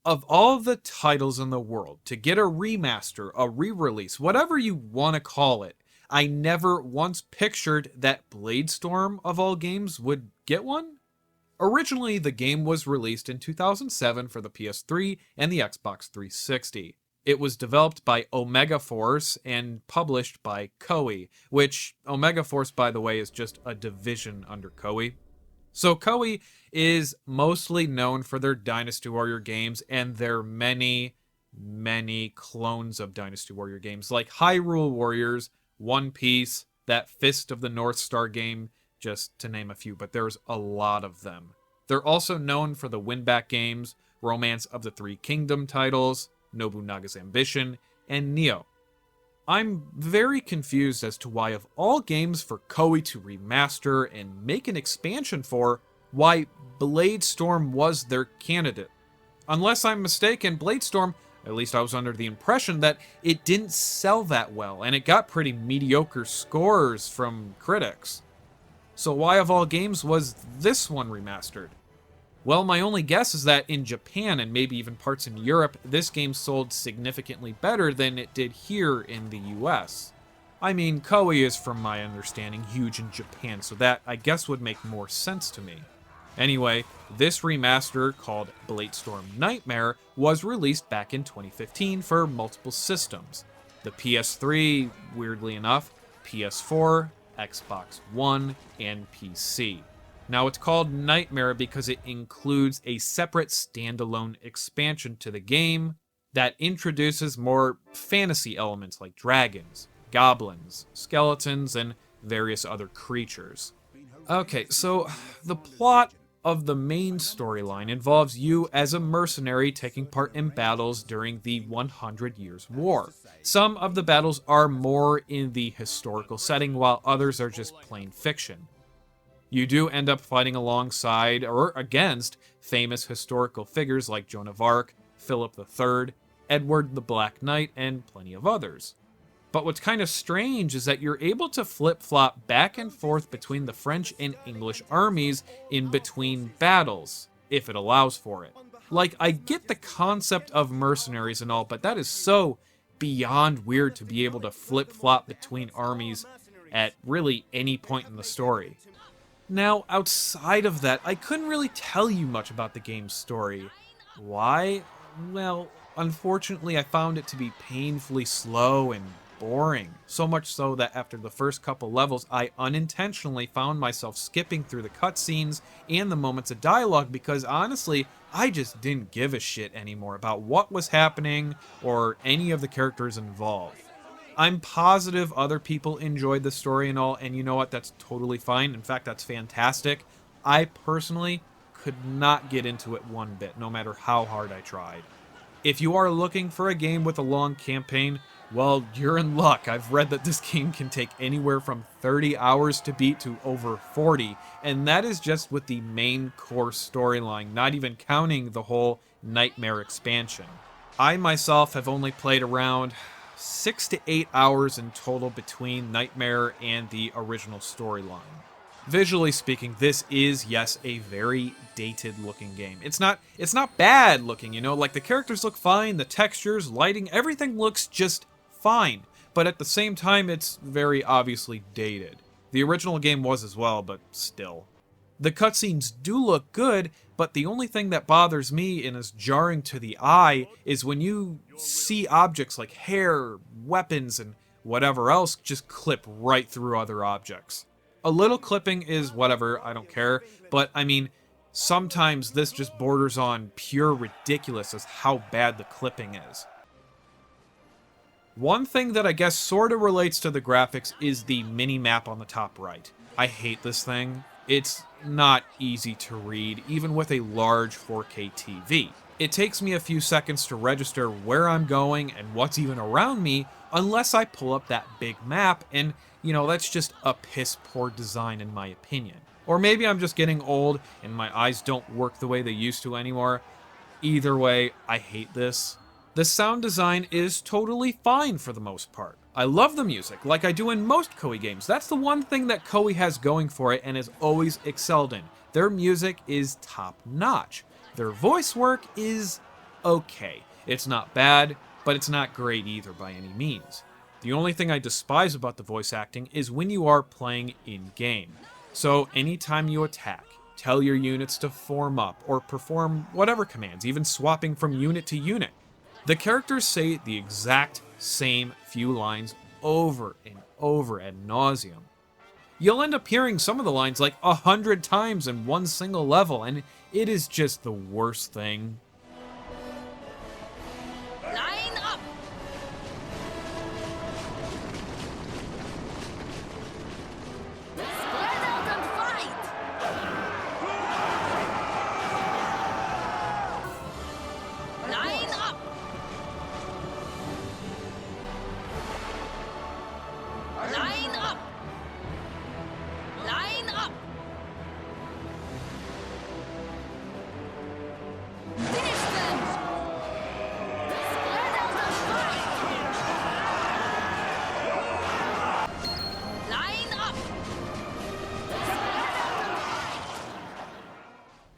Of all the titles in the world, to get a remaster, a re-release, whatever you want to call it, I never once pictured that Bladestorm, of all games, would get one. Originally, the game was released in 2007 for the PS3 and the Xbox 360. It was developed by Omega Force and published by Koei, which Omega Force, by the way, is just a division under Koei. So Koei is mostly known for their Dynasty Warrior games and their many, many clones of Dynasty Warrior games, like Hyrule Warriors, One Piece, that Fist of the North Star game, just to name a few, but there's a lot of them. They're also known for the Winback games, Romance of the Three Kingdom titles, Nobunaga's Ambition, and Nioh. I'm very confused as to why, of all games for Koei to remaster and make an expansion for, why Bladestorm was their candidate. Unless I'm mistaken, Bladestorm, at least I was under the impression that it didn't sell that well, and it got pretty mediocre scores from critics. So why, of all games, was this one remastered? Well, my only guess is that in Japan and maybe even parts in Europe, this game sold significantly better than it did here in the US. I mean, Koei is, from my understanding, huge in Japan, so that, I guess, would make more sense to me. Anyway, this remaster, called Bladestorm Nightmare, was released back in 2015 for multiple systems. The PS3, weirdly enough, PS4, Xbox One, and PC. Now, it's called Nightmare because it includes a separate standalone expansion to the game that introduces more fantasy elements like dragons, goblins, skeletons, and various other creatures. Okay, so the plot of the main storyline involves you as a mercenary taking part in battles during the 100 Years' War. Some of the battles are more in the historical setting, while others are just plain fiction. You do end up fighting alongside or against famous historical figures like Joan of Arc, Philip III, Edward the Black Knight, and plenty of others. But what's kind of strange is that you're able to flip-flop back and forth between the French and English armies in between battles, if it allows for it. Like, I get the concept of mercenaries and all, but that is so beyond weird to be able to flip-flop between armies at really any point in the story. Now, outside of that, I couldn't really tell you much about the game's story. Why? Well, unfortunately, I found it to be painfully slow and boring. So much so that after the first couple levels, I unintentionally found myself skipping through the cutscenes and the moments of dialogue because, honestly, I just didn't give a shit anymore about what was happening or any of the characters involved. I'm positive other people enjoyed the story and all, and you know what, that's totally fine. In fact, that's fantastic. I personally could not get into it one bit, no matter how hard I tried. If you are looking for a game with a long campaign, well, you're in luck. I've read that this game can take anywhere from 30 hours to beat to over 40, and that is just with the main core storyline, not even counting the whole Nightmare expansion. I myself have only played around 6 to 8 hours in total between Nightmare and the original storyline. Visually speaking, this is, yes, a very dated looking game. It's not bad looking, you know, like the characters look fine, the textures, lighting, everything looks just fine. But at the same time, it's very obviously dated. The original game was as well, but still. The cutscenes do look good, but the only thing that bothers me and is jarring to the eye is when you see objects like hair, weapons, and whatever else just clip right through other objects. A little clipping is whatever, I don't care, but I mean, sometimes this just borders on pure ridiculous as how bad the clipping is. One thing that I guess sorta relates to the graphics is the mini-map on the top right. I hate this thing. It's not easy to read, even with a large 4K TV. It takes me a few seconds to register where I'm going and what's even around me, unless I pull up that big map, and, you know, that's just a piss-poor design in my opinion. Or maybe I'm just getting old and my eyes don't work the way they used to anymore. Either way, I hate this. The sound design is totally fine for the most part. I love the music, like I do in most Koei games. That's the one thing that Koei has going for it and has always excelled in. Their music is top-notch. Their voice work is okay. It's not bad, but it's not great either by any means. The only thing I despise about the voice acting is when you are playing in-game. So anytime you attack, tell your units to form up, or perform whatever commands, even swapping from unit to unit, the characters say the exact same few lines over and over ad nauseum. You'll end up hearing some of the lines like 100 times in one single level, and it is just the worst thing. Line up! Spread out and fight! Line up! Line up! Line up! Finish them! Spread out and fight! Line up!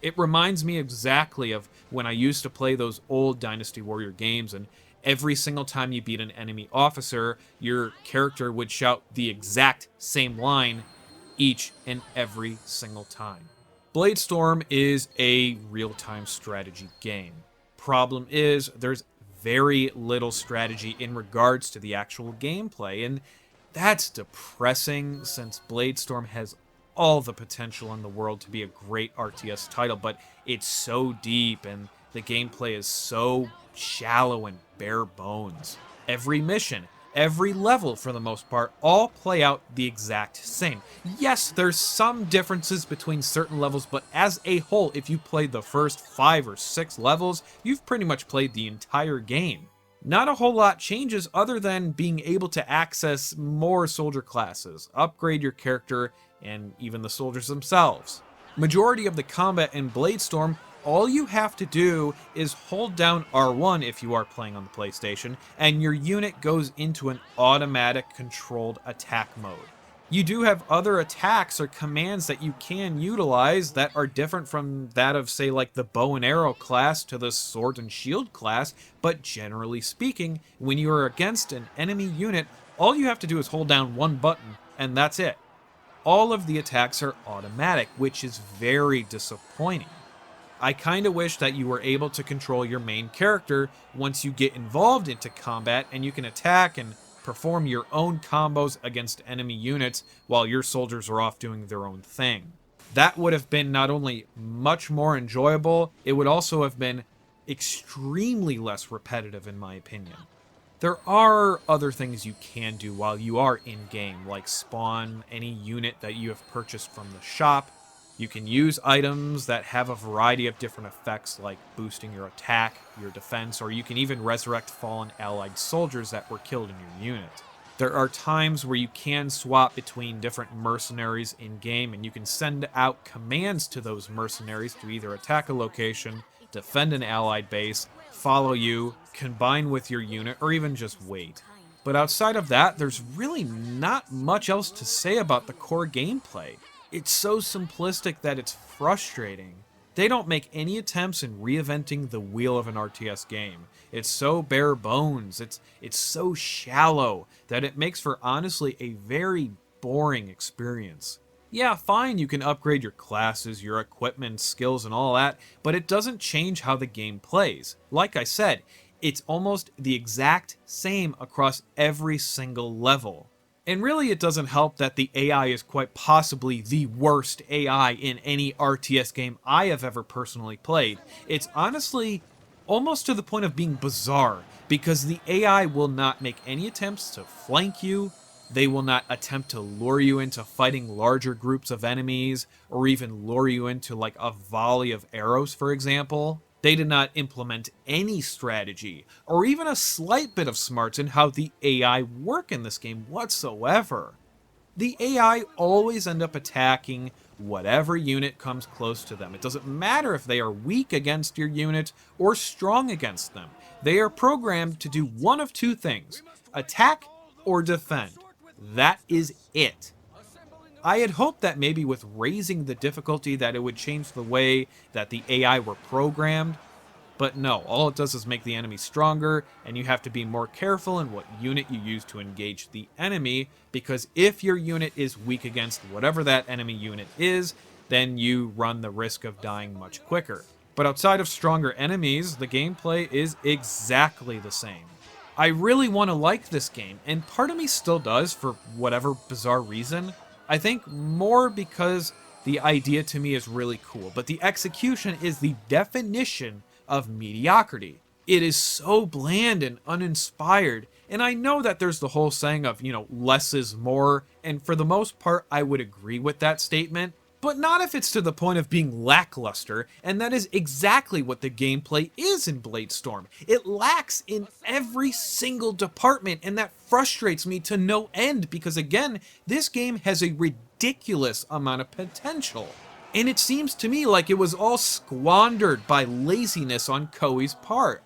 It reminds me exactly of when I used to play those old Dynasty Warrior games, and every single time you beat an enemy officer, your character would shout the exact same line each and every single time. Bladestorm is a real-time strategy game. Problem is, there's very little strategy in regards to the actual gameplay, and that's depressing since Bladestorm has all the potential in the world to be a great RTS title, but it's so deep and the gameplay is so shallow and bare bones. Every mission, every level for the most part, all play out the exact same. Yes, there's some differences between certain levels, but as a whole, if you played the first 5 or 6 levels, you've pretty much played the entire game. Not a whole lot changes other than being able to access more soldier classes, upgrade your character, and even the soldiers themselves. Majority of the combat in Bladestorm, all you have to do is hold down R1 if you are playing on the PlayStation, and your unit goes into an automatic controlled attack mode. You do have other attacks or commands that you can utilize that are different from that of, say, like the bow and arrow class to the sword and shield class, but generally speaking, when you are against an enemy unit, all you have to do is hold down one button, and that's it. All of the attacks are automatic, which is very disappointing. I kinda wish that you were able to control your main character once you get involved into combat, and you can attack and perform your own combos against enemy units while your soldiers are off doing their own thing. That would have been not only much more enjoyable, it would also have been extremely less repetitive in my opinion. There are other things you can do while you are in-game, like spawn any unit that you have purchased from the shop. You can use items that have a variety of different effects, like boosting your attack, your defense, or you can even resurrect fallen allied soldiers that were killed in your unit. There are times where you can swap between different mercenaries in-game, and you can send out commands to those mercenaries to either attack a location, defend an allied base, follow you, combine with your unit, or even just wait. But outside of that, there's really not much else to say about the core gameplay. It's so simplistic that it's frustrating. They don't make any attempts in reinventing the wheel of an RTS game. It's so bare bones, it's so shallow, that it makes for honestly a very boring experience. Yeah, fine, you can upgrade your classes, your equipment, skills, and all that, but it doesn't change how the game plays. Like I said, it's almost the exact same across every single level. And really, it doesn't help that the AI is quite possibly the worst AI in any RTS game I have ever personally played. It's honestly almost to the point of being bizarre, because the AI will not make any attempts to flank you. They will not attempt to lure you into fighting larger groups of enemies, or even lure you into like a volley of arrows, for example. They did not implement any strategy, or even a slight bit of smarts in how the AI work in this game whatsoever. The AI always end up attacking whatever unit comes close to them. It doesn't matter if they are weak against your unit or strong against them. They are programmed to do one of two things: attack or defend. That is it. I had hoped that maybe with raising the difficulty that it would change the way that the AI were programmed, But no, all it does is make the enemy stronger, and you have to be more careful in what unit you use to engage the enemy, because if your unit is weak against whatever that enemy unit is, then you run the risk of dying much quicker. But outside of stronger enemies, the gameplay is exactly the same. I really want to like this game, and part of me still does for whatever bizarre reason. I think more because the idea to me is really cool, but the execution is the definition of mediocrity. It is so bland and uninspired, and I know that there's the whole saying of, less is more, and for the most part, I would agree with that statement, but not if it's to the point of being lackluster, and that is exactly what the gameplay is in Bladestorm. It lacks in every single department, and that frustrates me to no end, because again, this game has a ridiculous amount of potential. And it seems to me like it was all squandered by laziness on Koei's part.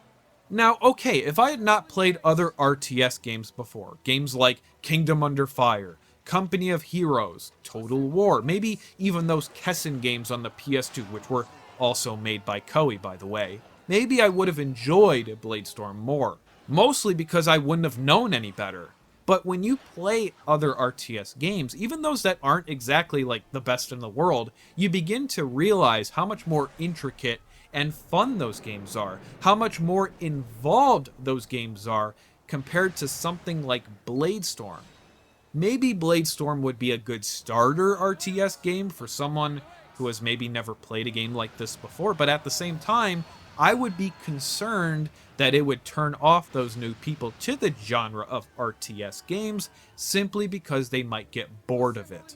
Now, okay, if I had not played other RTS games before, games like Kingdom Under Fire, Company of Heroes, Total War, maybe even those Kessen games on the PS2, which were also made by Koei, by the way, maybe I would have enjoyed Bladestorm more, mostly because I wouldn't have known any better. But when you play other RTS games, even those that aren't exactly like the best in the world, you begin to realize how much more intricate and fun those games are, how much more involved those games are compared to something like Bladestorm. Maybe Bladestorm would be a good starter RTS game for someone who has maybe never played a game like this before, but at the same time, I would be concerned that it would turn off those new people to the genre of RTS games simply because they might get bored of it.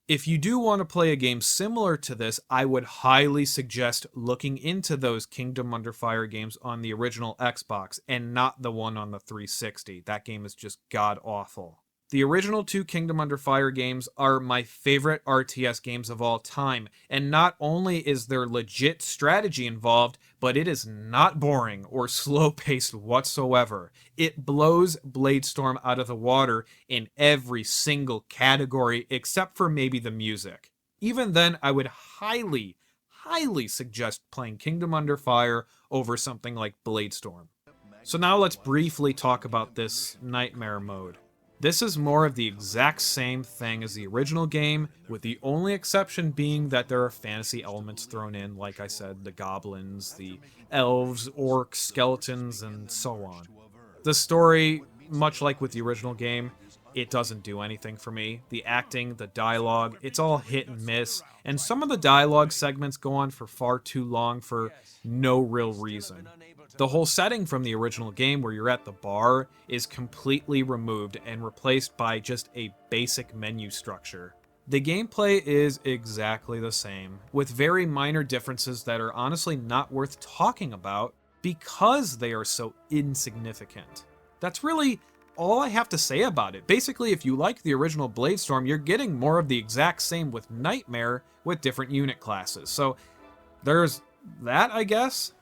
If you do want to play a game similar to this, I would highly suggest looking into those Kingdom Under Fire games on the original Xbox and not the one on the 360. That game is just god-awful. The original two Kingdom Under Fire games are my favorite RTS games of all time, and not only is there legit strategy involved, but it is not boring or slow-paced whatsoever. It blows Bladestorm out of the water in every single category except for maybe the music. Even then, I would highly suggest playing Kingdom Under Fire over something like Bladestorm. So now let's briefly talk about this Nightmare mode. This is more of the exact same thing as the original game, with the only exception being that there are fantasy elements thrown in, like I said, the goblins, the elves, orcs, skeletons, and so on. The story, much like with the original game, it doesn't do anything for me. The acting, the dialogue, it's all hit and miss, and some of the dialogue segments go on for far too long for no real reason. The whole setting from the original game, where you're at the bar, is completely removed and replaced by just a basic menu structure. The gameplay is exactly the same, with very minor differences that are honestly not worth talking about because they are so insignificant. That's really all I have to say about it. Basically, if you like the original Bladestorm, you're getting more of the exact same with Nightmare with different unit classes. So there's that, I guess.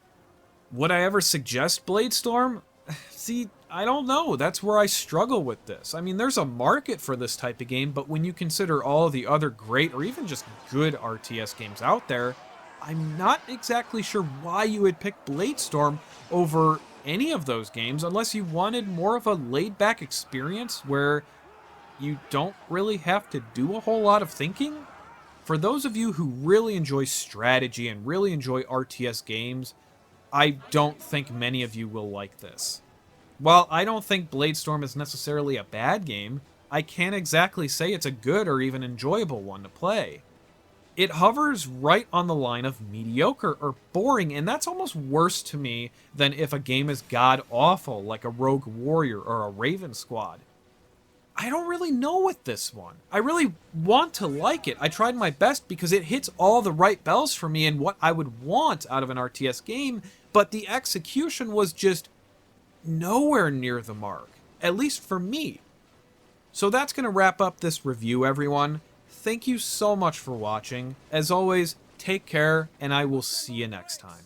Would I ever suggest Bladestorm? See, I don't know. That's where I struggle with this. I mean, there's a market for this type of game, but when you consider all of the other great or even just good RTS games out there, I'm not exactly sure why you would pick Bladestorm over any of those games unless you wanted more of a laid-back experience where you don't really have to do a whole lot of thinking. For those of you who really enjoy strategy and really enjoy RTS games, I don't think many of you will like this. While I don't think Bladestorm is necessarily a bad game, I can't exactly say it's a good or even enjoyable one to play. It hovers right on the line of mediocre or boring, and that's almost worse to me than if a game is god-awful like a Rogue Warrior or a Raven Squad. I don't really know with this one. I really want to like it. I tried my best because it hits all the right bells for me and what I would want out of an RTS game, but the execution was just nowhere near the mark, at least for me. So that's going to wrap up this review, everyone. Thank you so much for watching. As always, take care, and I will see you next time.